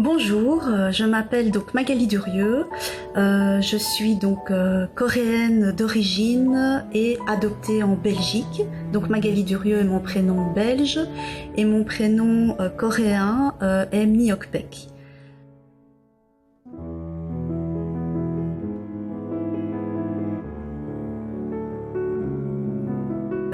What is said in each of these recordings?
Bonjour, je m'appelle donc Magali Durieux, je suis donc coréenne d'origine et adoptée en Belgique. Donc Magali Durieux est mon prénom belge et mon prénom coréen est Miokpek.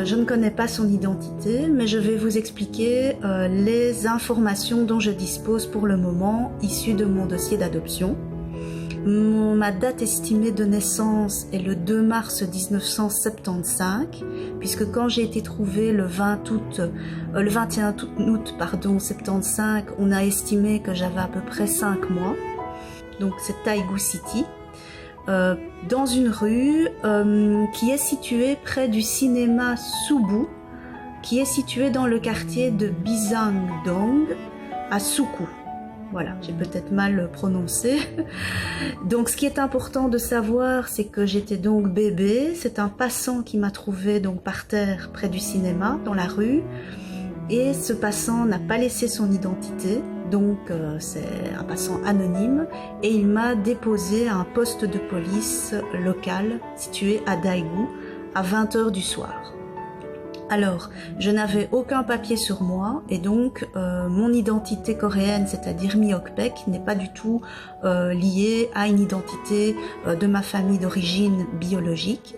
Je ne connais pas son identité, mais je vais vous expliquer les informations dont je dispose pour le moment, issues de mon dossier d'adoption. Ma date estimée de naissance est le 2 mars 1975, puisque quand j'ai été trouvée le 21 août 75, on a estimé que j'avais à peu près 5 mois. Donc c'est Daegu City. Dans une rue qui est située près du cinéma Subu, qui est situé dans le quartier de Bisangdong à Suku. Voilà, j'ai peut-être mal prononcé. Donc ce qui est important de savoir, c'est que j'étais donc bébé. C'est un passant qui m'a trouvé donc par terre près du cinéma, dans la rue. Et ce passant n'a pas laissé son identité, donc c'est un passant anonyme, et il m'a déposé à un poste de police local situé à Daegu à 20h du soir. Alors, je n'avais aucun papier sur moi, et donc mon identité coréenne, c'est-à-dire Miokpek, n'est pas du tout liée à une identité de ma famille d'origine biologique.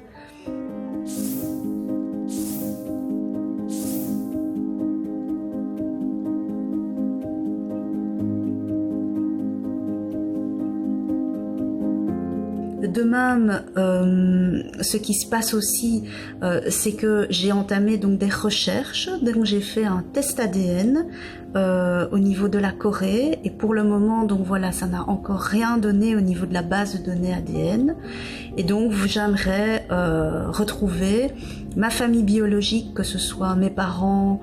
De même, ce qui se passe aussi, c'est que j'ai entamé donc des recherches, donc j'ai fait un test ADN au niveau de la Corée, et pour le moment, donc voilà, ça n'a encore rien donné au niveau de la base de données ADN, et donc j'aimerais retrouver ma famille biologique, que ce soit mes parents,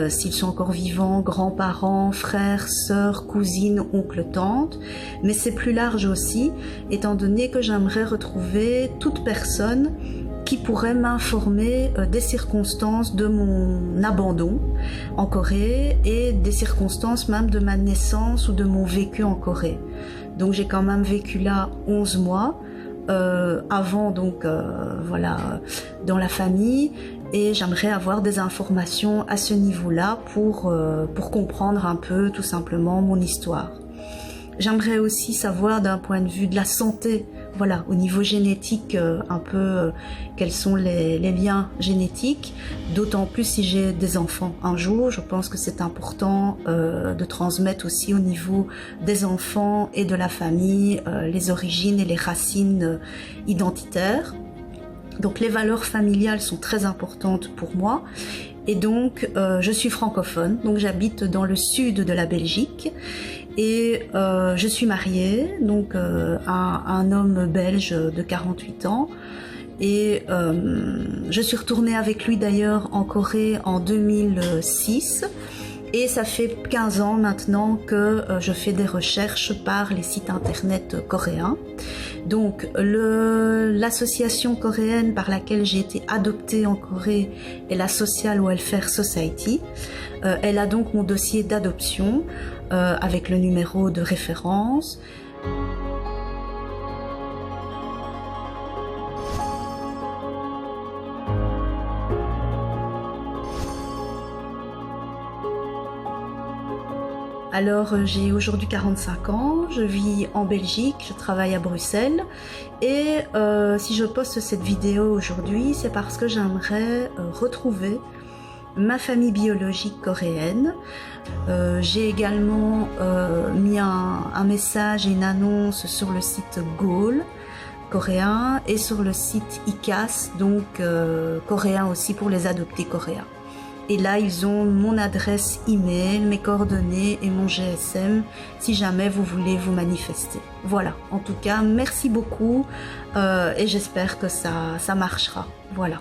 s'ils sont encore vivants, grands-parents, frères, sœurs, cousines, oncles, tantes, mais c'est plus large aussi, étant donné que j'aimerais retrouver toute personne qui pourrait m'informer des circonstances de mon abandon en Corée et des circonstances même de ma naissance ou de mon vécu en Corée. Donc j'ai quand même vécu là 11 mois, avant donc voilà, dans la famille, et j'aimerais avoir des informations à ce niveau-là pour comprendre un peu tout simplement mon histoire. J'aimerais aussi savoir d'un point de vue de la santé, voilà, au niveau génétique, un peu quels sont les liens génétiques, d'autant plus si j'ai des enfants un jour. Je pense que c'est important de transmettre aussi au niveau des enfants et de la famille les origines et les racines identitaires. Donc les valeurs familiales sont très importantes pour moi, et donc je suis francophone, donc j'habite dans le sud de la Belgique, et je suis mariée donc à un homme belge de 48 ans, et je suis retournée avec lui d'ailleurs en Corée en 2006. Et ça fait 15 ans maintenant que je fais des recherches par les sites internet coréens. Donc l'association coréenne par laquelle j'ai été adoptée en Corée est la Social Welfare Society. Elle a donc mon dossier d'adoption avec le numéro de référence. Alors j'ai aujourd'hui 45 ans, je vis en Belgique, je travaille à Bruxelles, et si je poste cette vidéo aujourd'hui, c'est parce que j'aimerais retrouver ma famille biologique coréenne. J'ai également mis un message et une annonce sur le site Goal coréen et sur le site ICAS, donc coréen aussi pour les adoptés coréens. Et là, ils ont mon adresse email, mes coordonnées et mon GSM si jamais vous voulez vous manifester. Voilà, en tout cas, merci beaucoup et j'espère que ça marchera. Voilà.